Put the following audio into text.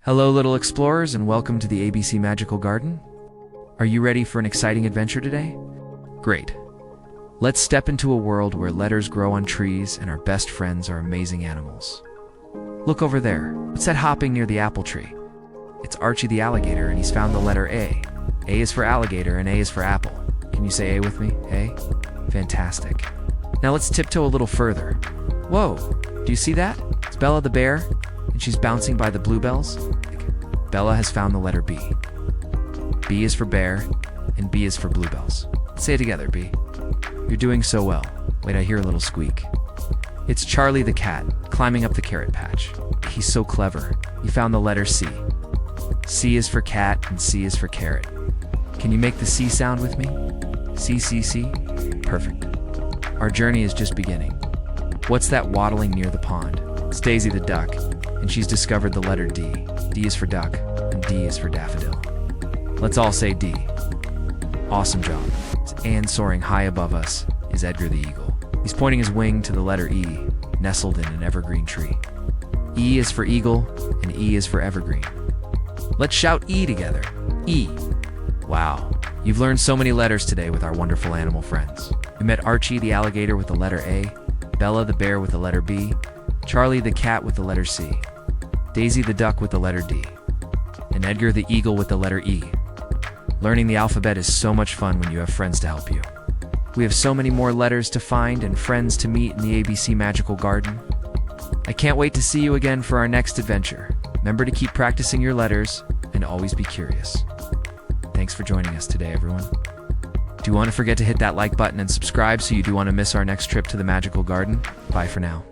Hello, little explorers, and welcome to the ABC Magical Garden. Are you ready for an exciting adventure today? Great. Let's step into a world where letters grow on trees and our best friends are amazing animals. Look over there. What's that hopping near the apple tree? It's Archie the alligator, and he's found the letter A. A is for alligator and A is for apple. Can you say A with me? A? Fantastic. Now let's tiptoe a little further. Whoa, do you see that? It's Bella the bear, and she's bouncing by the bluebells. Bella has found the letter B. B is for bear, and B is for bluebells. Let's say it together, B. You're doing so well. Wait, I hear a little squeak. It's Charlie the cat, climbing up the carrot patch. He's so clever. He found the letter C. C is for cat, and C is for carrot. Can you make the C sound with me? C, C, C? Perfect. Our journey is just beginning. What's that waddling near the pond? It's Daisy the duck, and she's discovered the letter D. D is for duck, and D is for daffodil. Let's all say D. Awesome job. And soaring high above us is Edgar the eagle. He's pointing his wing to the letter E, nestled in an evergreen tree. E is for eagle, and E is for evergreen. Let's shout E together. E. Wow, you've learned so many letters today with our wonderful animal friends. We met Archie the alligator with the letter A, Bella the bear with the letter B, Charlie the cat with the letter C, Daisy the duck with the letter D, and Edgar the eagle with the letter E. Learning the alphabet is so much fun when you have friends to help you. We have so many more letters to find and friends to meet in the ABC Magical Garden. I can't wait to see you again for our next adventure. Remember to keep practicing your letters and always be curious. Thanks for joining us today, everyone. Do you want to forget to hit that like button and subscribe so you do want to miss our next trip to the Magical Garden? Bye for now.